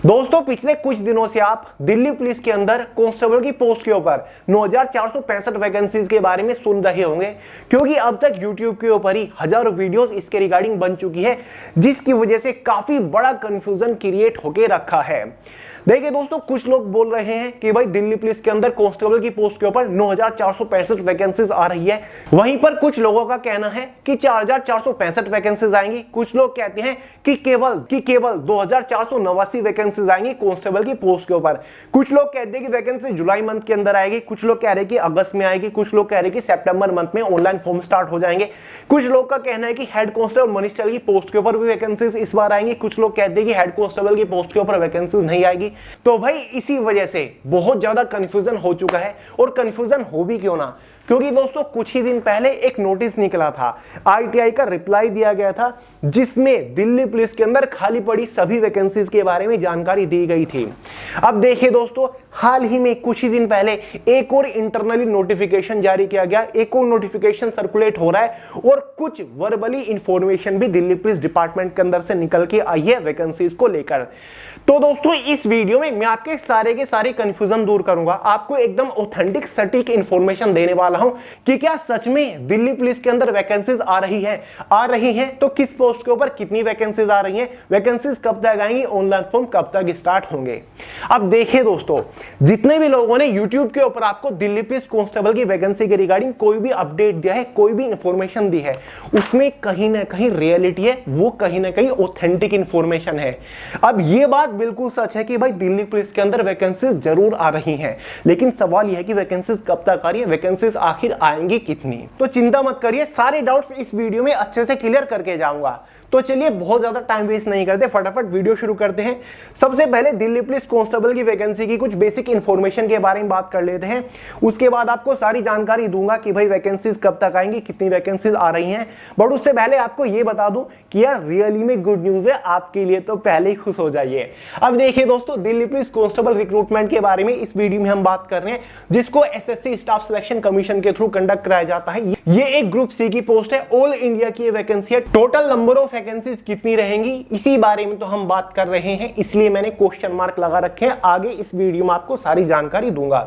दोस्तों पिछले कुछ दिनों से आप दिल्ली पुलिस के अंदर कांस्टेबल की पोस्ट के ऊपर 9465 वैकेंसीज के बारे में सुन रहे होंगे, क्योंकि अब तक यूट्यूब के ऊपर ही हजारों वीडियोस इसके रिगार्डिंग बन चुकी है, जिसकी वजह से काफी बड़ा कंफ्यूजन क्रिएट होके रखा है। देखिए दोस्तों, कुछ लोग बोल रहे हैं कि भाई दिल्ली पुलिस के अंदर कांस्टेबल की पोस्ट के ऊपर 9465 वैकेंसीज आ रही है। वहीं पर कुछ लोगों का कहना है कि 4465 वैकेंसीज आएंगी। कुछ लोग कहते हैं कि केवल 2489 वैकेंसीज आएंगी कांस्टेबल की पोस्ट के ऊपर। कुछ लोग कहते हैं कि वैकेंसी जुलाई मंथ के अंदर आएगी, कुछ लोग कह रहे हैं कि अगस्त में आएगी, कुछ लोग कह रहे हैं कि सितंबर मंथ में ऑनलाइन फॉर्म स्टार्ट हो जाएंगे। कुछ लोग का कहना है कि हेड कांस्टेबल मजिस्ट्रेट की पोस्ट के ऊपर भी वैकेंसीज इस बार आएंगी। कुछ लोग कहते हैं कि हेड कांस्टेबल की पोस्ट के ऊपर वैकेंसीज नहीं आएगी। तो भाई इसी वजह से बहुत ज्यादा कंफ्यूजन हो चुका है। और कंफ्यूजन हो भी क्यों ना, क्योंकि दोस्तों कुछ ही दिन पहले एक नोटिस निकला था, आरटीआई का रिप्लाई दिया गया था, जिसमें दिल्ली पुलिस के अंदर खाली पड़ी सभी वैकेंसीज के बारे में जानकारी दी गई थी। अब देखिए दोस्तों, हाल ही में कुछ ही दिन पहले एक और इंटरनली नोटिफिकेशन जारी किया गया, एक और नोटिफिकेशन सर्कुलेट हो रहा है और कुछ वर्बली इंफॉर्मेशन भी दिल्ली पुलिस डिपार्टमेंट के अंदर से निकल के आई है वैकेंसीज को लेकर। तो दोस्तों इस वीडियो में मैं आपके सारे के सारे कंफ्यूजन दूर करूंगा, आपको एकदम ऑथेंटिक सटीक इंफॉर्मेशन देने वाला हूं कि क्या सच में दिल्ली पुलिस के अंदर वैकेंसीज आ रही हैं तो किस पोस्ट के ऊपर कितनी वैकेंसीज आ रही हैं, वैकेंसीज कब तक आएंगी, ऑनलाइन फॉर्म कब तक स्टार्ट होंगे। अब देखिए दोस्तों, जितने भी लोगों ने यूट्यूब के ऊपर आपको दिल्ली पुलिस कांस्टेबल की वैकेंसी के रिगार्डिंग कोई भी अपडेट दिया है, कोई भी इंफॉर्मेशन दी है, उसमें कहीं ना कहीं रियलिटी है, वो कहीं ना कहीं ऑथेंटिक इंफॉर्मेशन है। अब ये बात बिल्कुल सच है कि भाई दिल्ली पुलिस के अंदर वैकेंसीज जरूर आ रही हैं, लेकिन सवाल यह है कि वैकेंसीज कब तक आ रही है, वैकेंसीज आखिर आएंगी कितनी। तो चिंता मत करिए, सारे डाउट्स इस वीडियो में अच्छे से क्लियर करके जाऊंगा। तो चलिए बहुत ज्यादा टाइम वेस्ट नहीं करते, फटाफट वीडियो शुरू करते हैं। सबसे पहले दिल्ली पुलिस कांस्टेबल की वैकेंसी की कुछ बेसिक इंफॉर्मेशन के बारे में बात कर लेते हैं। उसके बाद आपको सारी जानकारी दूंगा कि भाई वैकेंसीज कब तक आएंगी, कितनी वैकेंसीज आ रही हैं। बट उससे पहले आपको यह बता दूं कि यार रियली में गुड न्यूज है आपके लिए, तो पहले ही खुश हो जाइए। अब देखिए दोस्तों, दिल्ली पुलिस कांस्टेबल रिक्रूटमेंट के बारे में इस वीडियो में हम बात कर रहे हैं, जिसको एसएससी स्टाफ सिलेक्शन कमीशन के थ्रू कंडक्ट कराया जाता है। ये एक ग्रुप सी की पोस्ट है, ऑल इंडिया की वैकेंसी है। टोटल नंबर ऑफ वैकेंसीज कितनी रहेंगी इसी बारे में तो हम बात कर रहे हैं, इसलिए मैंने क्वेश्चन मार्क लगा रखे हैं। आगे इस वीडियो में आपको सारी जानकारी दूंगा।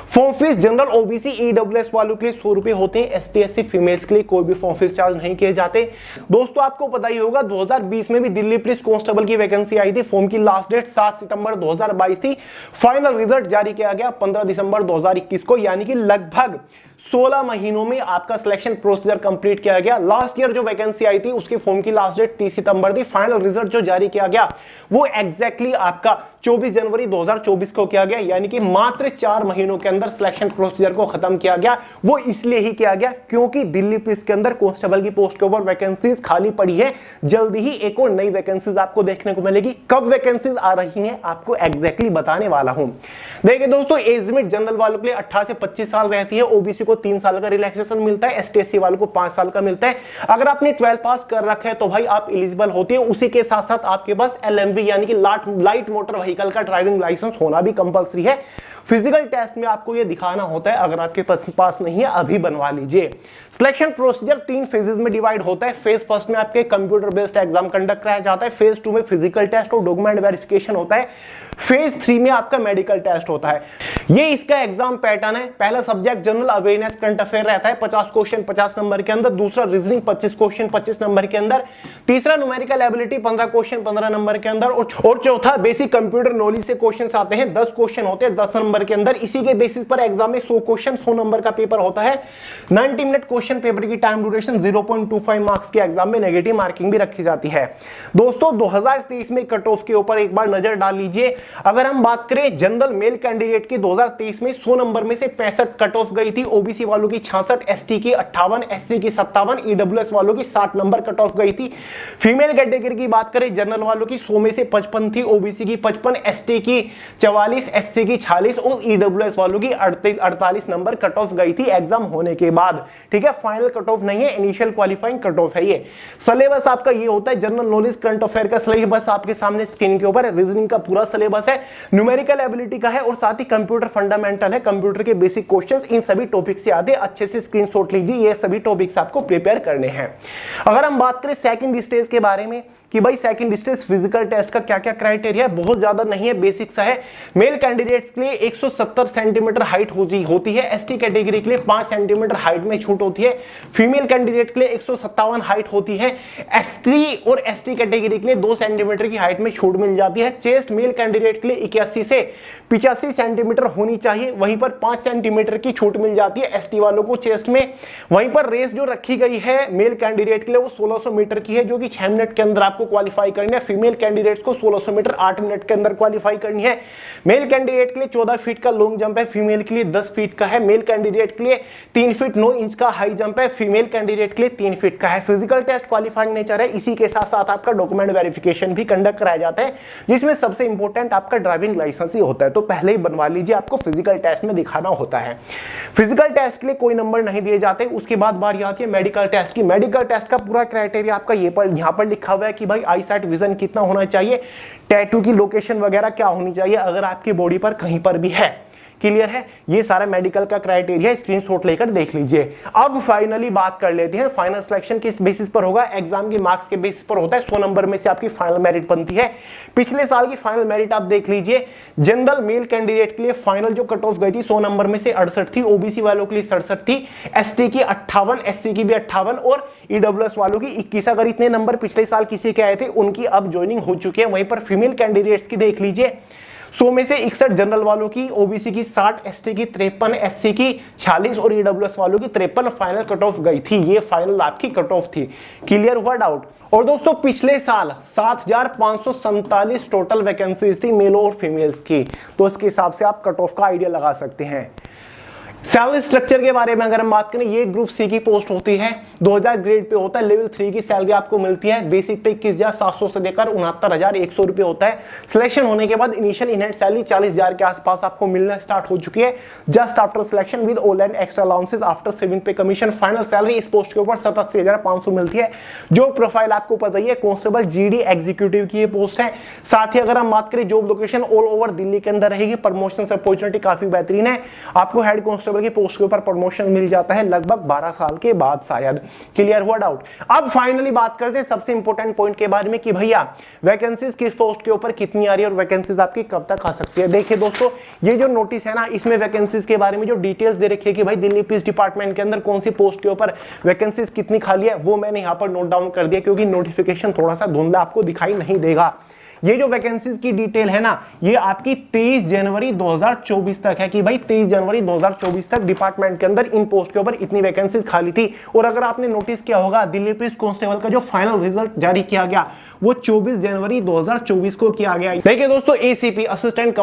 Form fees general OBC EWS वालों के लिए 100 रुपए होते हैं, एसटी एससी फीमेल्स के लिए कोई भी फॉर्म फीस चार्ज नहीं किए जाते। दोस्तों आपको पता ही होगा 2020 में भी दिल्ली पुलिस कांस्टेबल की वैकेंसी आई थी। फॉर्म की लास्ट डेट 7 सितंबर 2022 थी। फाइनल रिजल्ट जारी किया गया 15 दिसंबर 2021 को, यानी कि लगभग 16 महीनों में आपका सिलेक्शन प्रोसीजर कंप्लीट किया गया। लास्ट ईयर जो वैकेंसी आई थी उसकी फॉर्म की लास्ट डेट 30 सितंबर थी। फाइनल रिजल्ट जो जारी किया गया वो एग्जैक्टली आपका 24 जनवरी 2024 को किया गया, यानी कि मात्र 4 महीनों के अंदर सिलेक्शन प्रोसीजर को खत्म किया गया। वो इसलिए ही किया गया क्योंकि दिल्ली पुलिस के अंदर कांस्टेबल की पोस्ट के ऊपर वैकेंसीज खाली पड़ी है। जल्दी ही एक और नई वैकेंसीज आपको देखने को मिलेगी। कब वैकेंसीज आ रही हैं आपको एग्जैक्टली बताने वाला हूं। देखिए दोस्तों, एज लिमिट जनरल वालों के लिए 18 से 25 साल रहती है। ओबीसी को 3 साल का रिलैक्सेशन मिलता है, एसटी एससी वालों को 5 साल का मिलता है। अगर आपने 12th पास कर रखा है तो भाई आप एलिजिबल होते हैं। उसी के साथ साथ आपके पास एलएमवी यानी कि लाइट मोटर व्हीकल का ड्राइविंग लाइसेंस होना भी कंपलसरी है। फिजिकल टेस्ट में आपको यह दिखाना होता है, अगर आपके पास नहीं है अभी बनवा लीजिए। सिलेक्शन प्रोसीजर 3 फेजेस में डिवाइड होता है। फेज फर्स्ट में आपके कंप्यूटर बेस्ड एग्जाम कंडक्ट कराया जाता है। फेज 2 में फिजिकल टेस्ट और डॉक्यूमेंट वेरिफिकेशन होता है। फेज 3 में आपका मेडिकल टेस्ट होता है। ये इसका एग्जाम पैटर्न है। पहला subject general awareness current affair रहता है, 50 क्वेश्चन 50 नंबर के अंदर। दूसरा रीजनिंग 25 क्वेश्चन 25 नंबर के अंदर। तीसरा न्यूमेरिकल एबिलिटी 15 क्वेश्चन 15 नंबर के अंदर। और चौथा बेसिक कंप्यूटर नॉलेज से क्वेश्चन आते हैं, 10 क्वेश्चन होते हैं 10 नंबर के अंदर। इसी के बेसिस पर एग्जाम में 100 क्वेश्चन 100 नंबर का पेपर होता है। 90 मिनट क्वेश्चन पेपर की टाइम ड्यूरेशन, 0.25 मार्क्स के एग्जाम में नेगेटिव मार्किंग भी रखी जाती है। दोस्तों 2023 में कट ऑफ के ऊपर एक बार नजर डाल लीजिए। अगर हम बात करें जनरल मेल कैंडिडेट की, 2023 में 100 नंबर में से 65 कट ऑफ गई थी। ओबीसी वालों की 66, एसटी की 58, एससी की 57, ईडब्ल्यूएस वालों की 60 नंबर कट ऑफ गई थी। फीमेल कैटेगरी की बात करें, जनरल वालों की 100 में से 55 थी, ओबीसी की 55, एसटी की 44, एससी की 46 और ईडब्ल्यूएस वालों की 48 नंबर कट ऑफ गई थी एग्जाम होने के बाद। ठीक है, फाइनल कट ऑफ नहीं है, इनिशियल क्वालिफाइंग कट ऑफ है। ये सिलेबस आपका ये होता है, जनरल नॉलेज करंट अफेयर का सिलेबस आपके सामने स्क्रीन के ऊपर है। रीजनिंग का पूरा सिलेबस है, न्यूमेरिकल एबिलिटी का है और साथ ही कंप्यूटर कंप्यूटर फंडामेंटल है, कंप्यूटर के बेसिक क्वेश्चंस इन सभी टॉपिक से आते, अच्छे से स्क्रीनशॉट लीजिए, ये सभी टॉपिक्स आपको प्रिपेयर करने हैं। अगर हम बात करें सेकंड स्टेज के बारे में कि भाई सेकंड स्टेज फिजिकल टेस्ट का क्या क्या क्राइटेरिया है, बहुत ज्यादा नहीं है, बेसिक सा है। मेल कैंडिडेट्स के लिए 170 सेंटीमीटर हाइट होती है, एसटी कैटेगरी के लिए 5 सेंटीमीटर हाइट में छूट होती है, फीमेल कैंडिडेट के लिए 157 हाइट होती है, एसटी और एसटी कैटेगरी के लिए 2 सेंटीमीटर की हाइट में छूट मिल जाती है। चेस्ट मेल कैंडिडेट के लिए 81 से 85 सेंटीमीटर होनी चाहिए, वहीं पर 5 सेंटीमीटर की छूट मिल जाती है एसटी वालों को चेस्ट में। वहीं पर रेस जो रखी गई है मेल कैंडिडेट के लिए वो 1600 मीटर की है, जो कि 6 मिनट के अंदर आपको क्वालिफाई करनी है। फीमेल कैंडिडेट्स को 1600 मीटर 8 मिनट के अंदर क्वालिफाई करनी है। मेल कैंडिडेट के लिए 14 फीट का लॉन्ग जंप है, फीमेल के लिए 10 फीट का है। मेल कैंडिडेट के लिए 3 फीट 9 इंच का हाई जंप है, फीमेल कैंडिडेट के लिए 3 फीट का है। फिजिकल टेस्ट क्वालिफाइंग नेचर है, इसी के साथ साथ आपका डॉक्यूमेंट वेरिफिकेशन भी कंडक्ट कराया जाता है, जिसमें सबसे इंपॉर्टेंट आपका ड्राइविंग लाइसेंस ही होता है, तो पहले ही बनवा लीजिए, आपको फिजिकल टेस्ट में दिखाना होता है। फिजिकल टेस्ट के लिए कोई नंबर नहीं दिए जाते। उसके बाद बारी आती है मेडिकल टेस्ट की। मेडिकल टेस्ट का पूरा क्राइटेरिया आपका यहाँ पर लिखा हुआ है कि भाई आई साइट विजन कितना होना चाहिए, टैटू की लोकेशन वगैरह क्या होनी चाहिए अगर आपकी बॉडी पर कहीं पर भी है। क्लियर है, ये सारा मेडिकल का क्राइटेरिया स्क्रीनशॉट लेकर देख लीजिए। अब फाइनली बात कर लेते हैं, फाइनल सिलेक्शन किस बेसिस पर होगा, एग्जाम के मार्क्स के बेसिस पर होता है। 100 नंबर में से आपकी फाइनल मेरिट बनती है। पिछले साल की फाइनल मेरिट आप देख लीजिए, जनरल मेल कैंडिडेट के लिए फाइनल जो कट ऑफ गई थी 100 नंबर में से 68 थी, ओबीसी वालों के लिए 67 थी, एसटी की 58, एससी की भी 58 और ईडब्ल्यूएस वालों की 21। अगर इतने नंबर पिछले साल किसी के आए थे उनकी अब ज्वाइनिंग हो चुकी है। वहीं पर फीमेल कैंडिडेट्स की देख लीजिए, 100 में से 61 जनरल वालों की, ओबीसी की 60, एसटी की 53, एससी की 46 और ईडब्ल्यूएस वालों की 53 फाइनल कट ऑफ गई थी। ये फाइनल आपकी कट ऑफ थी। क्लियर हुआ डाउट? और दोस्तों पिछले साल 7547 टोटल वैकेंसीज थी मेल और फीमेल्स की, तो इसके हिसाब से आप कट ऑफ का आइडिया लगा सकते हैं। सैलरी स्ट्रक्चर के बारे में अगर हम बात करें, ये ग्रुप सी की पोस्ट होती है, 2000 ग्रेड पे होता है, लेवल 3 की सैलरी आपको मिलती है। बेसिक पे 21,700 से लेकर 69,100 रुपए होता है। सिलेक्शन होने के बाद इनिशियल इन हैंड सैलरी 40,000 के आसपास आपको मिलना स्टार्ट हो चुकी है, just after selection with all and extra allowances after saving पे कमीशन। फाइनल सैलरी इस पोस्ट के ऊपर 87,500 मिलती है। जो प्रोफाइल आपको पता ही है, कांस्टेबल जीडी एग्जीक्यूटिव की ये पोस्ट है। साथ ही अगर हम बात करें job location all over Delhi के अंदर रहेगी। प्रमोशन अपॉर्चुनिटी काफी बेहतरीन है, आपको हेड कांस्टेबल की पोस्ट के ऊपर प्रमोशन मिल जाता है लगभग 12 साल के बाद शायद। क्लियर हुआ डाउट? अब फाइनली बात करते हैं सबसे इंपॉर्टेंट पॉइंट के बारे में कि भैया वैकेंसीज किस पोस्ट के ऊपर कितनी आ रही है और वैकेंसीज आपकी कब तक आ सकती है। देखिए दोस्तों, ये जो नोटिस है ना, इसमें वैकेंसीज के बारे में जो डिटेल्स दे रखी है कि भाई दिल्ली पुलिस डिपार्टमेंट के अंदर कौन सी पोस्ट के ऊपर वैकेंसीज कितनी खाली है, वो मैंने यहां पर नोट डाउन कर दिया, क्योंकि नोटिफिकेशन थोड़ा सा धुंधला आपको दिखाई नहीं देगा। ये जो वैकेंसीज की डिटेल है ना, ये आपकी 23 जनवरी 2024 तक है कि भाई 23 जनवरी 2024 तक डिपार्टमेंट के अंदर इन पोस्ट के ऊपर इतनी वैकेंसीज खाली थी। और अगर आपने नोटिस किया होगा, दिल्ली पुलिस कांस्टेबल का जो फाइनल रिजल्ट जारी किया गया वो 24 जनवरी 2024 को किया गया। देखिए दोस्तों, ACP assistant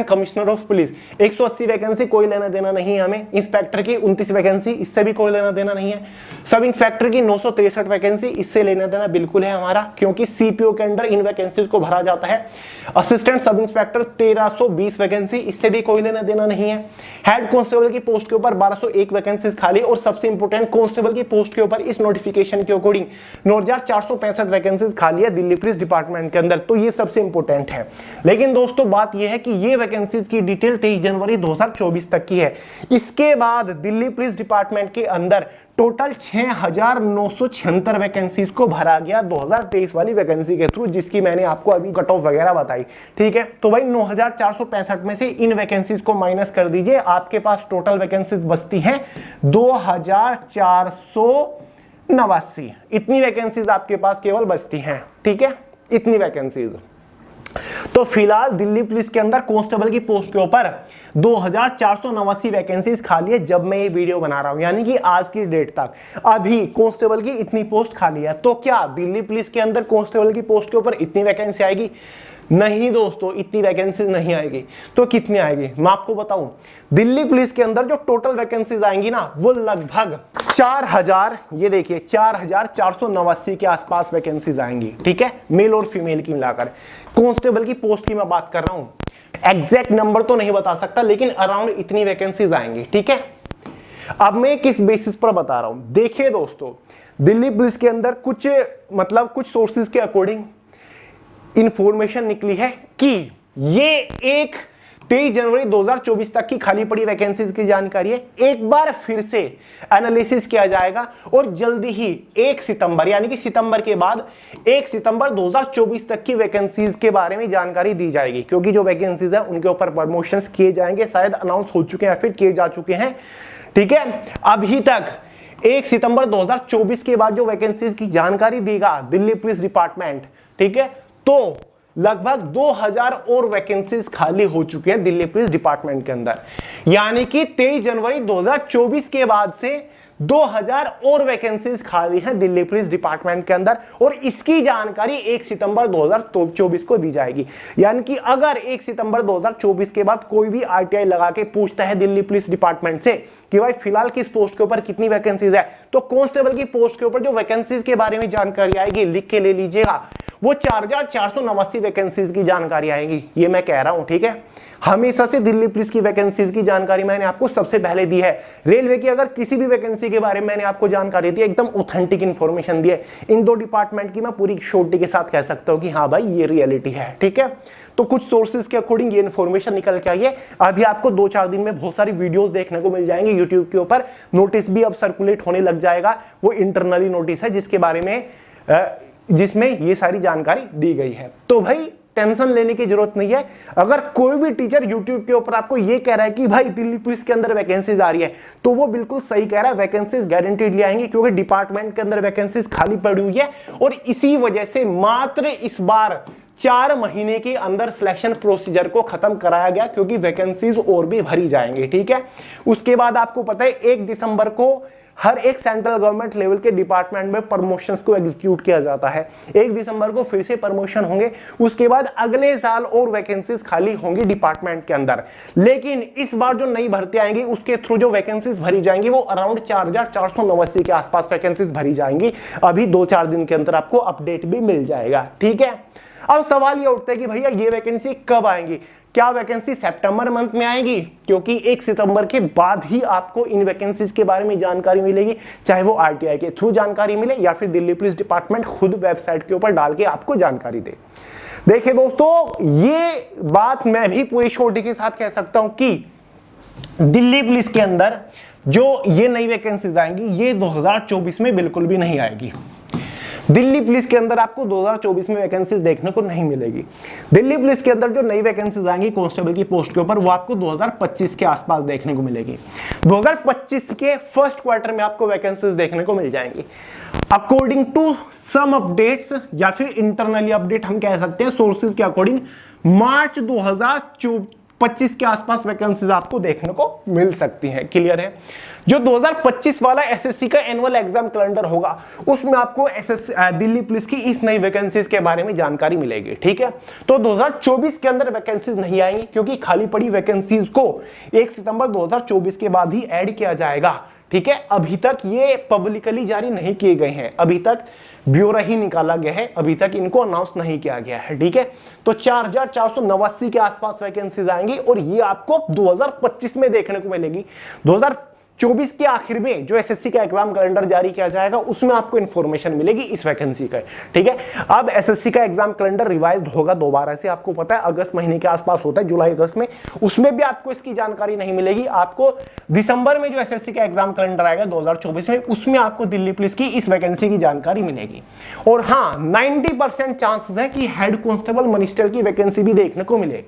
commissioner of police 180 vacancy, कोई लेना देना नहीं है हमें। इंस्पेक्टर की 29 वैकेंसी, इससे भी कोई लेना देना नहीं है। सब इंस्पेक्टर की 963 वैकेंसी, इससे लेना देना बिल्कुल है हमारा, क्योंकि सीपीओ के अंडर इन वैकेंसीज को भरा जाता है। असिस्टेंट सब इंस्पेक्टर 1320 वैकेंसी, इससे भी कोई लेना देना नहीं है। हेड कांस्टेबल की पोस्ट के ऊपर 1201 वैकेंसीज खाली, और सबसे इंपॉर्टेंट कांस्टेबल की पोस्ट के ऊपर इस नोटिफिकेशन के अकॉर्डिंग 9465 वैकेंसीज खाली है दिल्ली पुलिस डिपार्टमेंट के अंदर, तो ये सबसे इंपॉर्टेंट है। लेकिन दोस्तों बात यह है कि ये वैकेंसीज की डिटेल 23 जनवरी 2024 तक की है। इसके बाद दिल्ली पुलिस डिपार्टमेंट के अंदर टोटल 6,976 वैकेंसीज को भरा गया 2023 वाली वैकेंसी के थ्रू, जिसकी मैंने आपको अभी कट ऑफ वगैरह बताई। ठीक है, तो भाई 9,465 में से इन वैकेंसीज को माइनस कर दीजिए, आपके पास टोटल वैकेंसीज बचती हैं 2,489। इतनी वैकेंसीज आपके पास केवल बचती हैं। ठीक है, इतनी वैकेंसीज। तो फिलहाल दिल्ली पुलिस के अंदर कांस्टेबल की पोस्ट के ऊपर 2,489 वैकेंसीज खाली है जब मैं ये वीडियो बना रहा हूं, यानी कि आज की डेट तक अभी कांस्टेबल की इतनी पोस्ट खाली है। तो क्या दिल्ली पुलिस के अंदर कांस्टेबल की पोस्ट के ऊपर इतनी वैकेंसी आएगी? नहीं दोस्तों, इतनी वैकेंसीज नहीं आएगी। तो कितनी आएगी मैं आपको बताऊं, दिल्ली पुलिस के अंदर जो टोटल वैकेंसीज आएंगी ना, वो लगभग 4,000, ये देखिए 4,489 के आसपास वैकेंसीज आएंगी। ठीक है, मेल और फीमेल की मिलाकर। कांस्टेबल की पोस्ट की मैं बात कर रहा हूं, एग्जैक्ट नंबर तो नहीं बता सकता, लेकिन अराउंड इतनी वैकेंसीज आएंगी। ठीक है, अब मैं किस बेसिस पर बता रहा हूं, देखिए दोस्तों, दिल्ली पुलिस के अंदर कुछ सोर्सेज के अकॉर्डिंग इंफॉर्मेशन निकली है कि ये एक 23 जनवरी 2024 तक की खाली पड़ी वैकेंसीज की जानकारी है। एक बार फिर से एनालिसिस किया जाएगा और जल्दी ही 1 सितंबर यानी कि सितंबर के बाद 1 सितंबर 2024 तक की वैकेंसीज के बारे में जानकारी दी जाएगी, क्योंकि जो वैकेंसीज है उनके ऊपर प्रमोशंस किए जाएंगे, शायद अनाउंस हो चुके हैं या फिर किए जा चुके हैं। ठीक है, अभी तक 1 सितंबर 2024 के बाद जो वैकेंसीज की जानकारी देगा दिल्ली पुलिस डिपार्टमेंट, ठीक है, तो लगभग 2000 और वैकेंसीज खाली हो चुके हैं दिल्ली पुलिस डिपार्टमेंट के अंदर। यानी कि 23 जनवरी 2024 के बाद से 2000 और वैकेंसीज खाली हैं दिल्ली पुलिस डिपार्टमेंट के अंदर, और इसकी जानकारी 1 सितंबर 2024 को दी जाएगी। यानी कि अगर 1 सितंबर 2024 के बाद कोई भी आरटीआई लगा के पूछता है दिल्ली पुलिस डिपार्टमेंट से कि भाई फिलहाल किस पोस्ट के ऊपर कितनी वैकेंसीज है, तो कांस्टेबल की पोस्ट के ऊपर जो वैकेंसीज के बारे में जानकारी आएगी लिख के ले लीजिएगा, वो 4489 वैकेंसीज की जानकारी आएगी। ये मैं कह रहा हूं, ठीक है। हमेशा से दिल्ली पुलिस की वैकेंसीज की जानकारी मैंने आपको सबसे पहले दी है। रेलवे की अगर किसी भी वैकेंसी के बारे में मैंने आपको जानकारी दी है, एकदम ऑथेंटिक इंफॉर्मेशन दी है। इन दो डिपार्टमेंट की मैं पूरी श्योरिटी के साथ कह सकता हूं कि हाँ भाई ये रियलिटी है, ठीक है। तो कुछ सोर्सेज के अकॉर्डिंग ये इन्फॉर्मेशन निकल के आई है। अभी आपको 2-4 दिन में बहुत सारी वीडियोस देखने को मिल जाएंगे यूट्यूब के ऊपर। नोटिस भी अब सर्कुलेट होने लग जाएगा, वो इंटरनली नोटिस है जिसके बारे में जिसमें ये सारी जानकारी दी गई है। तो भाई टेंशन लेने की जरूरत नहीं है। अगर कोई भी टीचर YouTube के ऊपर आपको ये कह रहा है कि भाई दिल्ली पुलिस के अंदर वैकेंसीज आ रही है, तो वो बिल्कुल सही कह रहा है। वैकेंसीज गारंटीडली आएंगी, क्योंकि डिपार्टमेंट के अंदर वैकेंसीज खाली पड़ी हुई है, और इसी वजह से मात्र इस बार 4 महीने के अंदर सिलेक्शन प्रोसीजर को खत्म कराया गया, क्योंकि वैकेंसीज और भी भरी जाएंगी, ठीक है। उसके बाद आपको पता है 1 दिसंबर को हर एक सेंट्रल गवर्नमेंट लेवल के डिपार्टमेंट में प्रमोशंस को एग्जीक्यूट किया जाता है। 1 दिसंबर को फिर से प्रमोशन होंगे, उसके बाद अगले साल और वैकेंसीज खाली होंगी डिपार्टमेंट के अंदर। लेकिन इस बार जो नई भर्ती आएंगी उसके थ्रू जो वैकेंसीज भरी जाएंगी वो अराउंड 4489 के आसपास वैकेंसीज भरी जाएंगी। अभी 2-4 दिन के अंदर आपको अपडेट भी मिल जाएगा, ठीक है। अब सवाल ये उठता है कि भैया ये वैकेंसी कब आएंगी? क्या वैकेंसी सितंबर मंथ में आएगी? क्योंकि 1 सितंबर के बाद ही आपको इन वैकेंसीज के बारे में जानकारी मिलेगी, चाहे वो आरटीआई के थ्रू जानकारी मिले या फिर दिल्ली पुलिस डिपार्टमेंट खुद वेबसाइट के ऊपर डाल के आपको जानकारी दे। देखिए दोस्तों, ये बात मैं भी पूरी श्योरिटी के साथ कह सकता हूं कि दिल्ली पुलिस के अंदर जो ये नई वैकेंसीज आएंगी ये 2024 में बिल्कुल भी नहीं आएगी। दिल्ली पुलिस के अंदर आपको 2024 में वैकेंसीज देखने को नहीं मिलेगी। दिल्ली पुलिस के अंदर जो नई वैकेंसीज आएंगी कांस्टेबल की पोस्ट के ऊपर, वो आपको 2025 के आसपास देखने को मिलेगी। 2025 के फर्स्ट क्वार्टर में आपको वैकेंसीज देखने को मिल जाएंगी। अकॉर्डिंग टू सम अपडेट्स या फिर इंटरनली अपडेट हम कह सकते हैं सोर्सेज के अकॉर्डिंग, मार्च 2025 के आसपास वैकेंसीज आपको देखने को मिल सकती हैं। क्लियर है? जो 2025 वाला एसएससी का एनुअल एग्जाम कैलेंडर होगा उसमें आपको दिल्ली पुलिस की इस नई वैकेंसीज के बारे में जानकारी मिलेगी, ठीक है। तो 2024 के अंदर वैकेंसीज नहीं आएंगी, क्योंकि खाली पड़ी वैकेंसीज को 1 सितंबर 2024 के बाद ही ऐड किया जाएगा, ठीक है। अभी तक ये पब्लिकली जारी नहीं किए गए हैं, अभी तक ब्यौरा ही निकाला गया है, अभी तक इनको अनाउंस नहीं किया गया है, ठीक है। तो 4489 के आसपास वैकेंसीज आएंगी और ये आपको 2025 में देखने को मिलेगी। 2024 के आखिर में जो एसएससी का एग्जाम कैलेंडर जारी किया जाएगा उसमें आपको इंफॉर्मेशन मिलेगी इस वैकेंसी का, ठीक है। अब एसएससी का एग्जाम कैलेंडर रिवाइज्ड होगा दोबारा से, आपको पता है अगस्त महीने के आसपास होता है, जुलाई अगस्त में, उसमें भी आपको इसकी जानकारी नहीं मिलेगी। आपको दिसंबर में जो एसएससी का एग्जाम कैलेंडर आएगा 2024 में, उसमें आपको दिल्ली पुलिस की इस वैकेंसी की जानकारी मिलेगी। और हाँ, 90% चांसेस है कि हेड कांस्टेबल मनिस्टर की वैकेंसी भी देखने को मिले।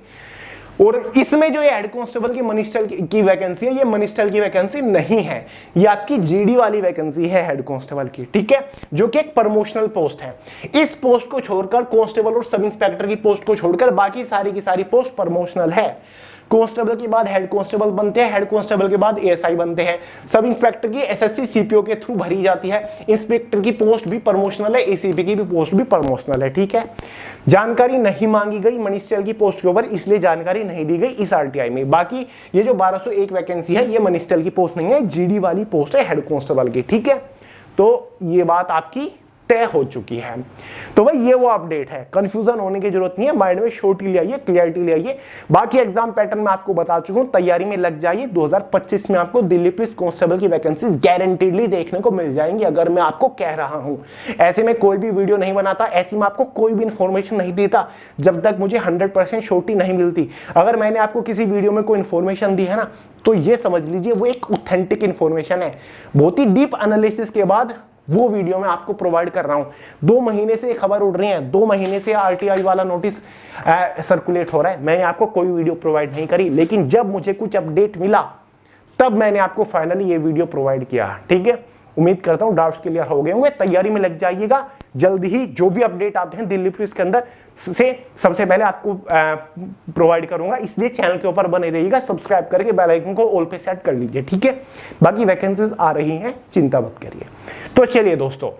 और इसमें जो ये हेड कांस्टेबल की मनिस्टर की वैकेंसी है, ये मनिस्टर की वैकेंसी नहीं है, ये आपकी जीडी वाली वैकेंसी है हेड कांस्टेबल की, ठीक है, जो कि एक प्रमोशनल पोस्ट है। इस पोस्ट को छोड़कर, कांस्टेबल और सब इंस्पेक्टर की पोस्ट को छोड़कर बाकी सारी की सारी पोस्ट प्रमोशनल है। कांस्टेबल के बाद हेड कांस्टेबल बनते हैं, हेड कांस्टेबल के बाद एएसआई बनते हैं। सब इंस्पेक्टर की एसएससी सीपीओ के थ्रू भरी जाती है। इंस्पेक्टर की पोस्ट भी प्रमोशनल है, एसीपी की भी पोस्ट भी प्रमोशनल है, ठीक है। जानकारी नहीं मांगी गई मनिस्टर की पोस्ट के ऊपर, इसलिए जानकारी नहीं दी गई इस आरटीआई में। बाकी ये जो 1201 वैकेंसी है ये मनिस्टर की पोस्ट नहीं है, जीडी वाली पोस्ट है हेड कांस्टेबल की, ठीक है। तो ये बात आपकी तय हो चुकी है। तो भाई ये वो अपडेट है, कंफ्यूजन होने की जरूरत नहीं है, माइंड में श्योरिटी ले आइए, क्लियरिटी ले आइए। बाकी एग्जाम पैटर्न मैं आपको बता चुका हूं, तैयारी में लग जाइए। 2025 में आपको दिल्ली पुलिस कांस्टेबल की वैकेंसीज गारंटीडली देखने को मिल जाएंगी, अगर मैं आपको कह रहा हूं। ऐसे में कोई भी वीडियो नहीं बनाता, ऐसी में आपको कोई भी इंफॉर्मेशन नहीं देता जब तक मुझे 100% श्योरिटी नहीं मिलती। अगर मैंने आपको किसी वीडियो में कोई इंफॉर्मेशन दी है ना, तो ये समझ लीजिए वो एक ऑथेंटिक इंफॉर्मेशन है, बहुत ही डीप एनालिसिस के बाद वो वीडियो मैं आपको प्रोवाइड कर रहा हूं। 2 महीने से खबर उड़ रही है, 2 महीने से आरटीआई वाला नोटिस सर्कुलेट हो रहा है, मैंने आपको कोई वीडियो प्रोवाइड नहीं करी, लेकिन जब मुझे कुछ अपडेट मिला तब मैंने आपको फाइनली ये वीडियो प्रोवाइड किया। ठीक है, उम्मीद करता हूं डाउट्स क्लियर हो गए होंगे। तैयारी में लग जाइएगा, जल्द ही जो भी अपडेट आते हैं दिल्ली पुलिस के अंदर से सबसे पहले आपको प्रोवाइड करूंगा, इसलिए चैनल के ऊपर बने रहिएगा, सब्सक्राइब करके बेल आइकन को ऑल पे सेट कर लीजिए। ठीक है, बाकी वैकेंसीज आ रही हैं, चिंता मत करिए। तो चलिए दोस्तों,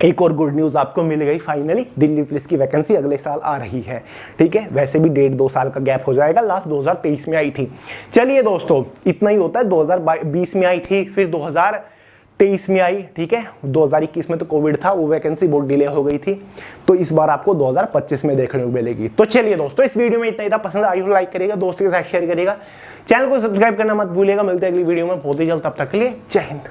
एक और गुड न्यूज आपको मिल गई, फाइनली दिल्ली पुलिस की वैकेंसी अगले साल आ रही है। ठीक है, वैसे भी 1.5-2 साल का गैप हो जाएगा, लास्ट 2023 में आई थी। चलिए दोस्तों, इतना ही होता है, 2020 में आई थी, फिर 2023 में आई। ठीक है, 2021 में तो कोविड था, वो वैकेंसी बहुत डिले हो गई थी, तो इस बार आपको 2025 में देखने को मिलेगी। तो चलिए दोस्तों, इस वीडियो में इतना ही था, पसंद आई हो लाइक करिएगा, दोस्तों के साथ शेयर करिएगा, चैनल को सब्सक्राइब करना मत भूलिएगा। मिलते हैं अगली वीडियो में बहुत ही जल्द, तब तक के लिए जय हिंद।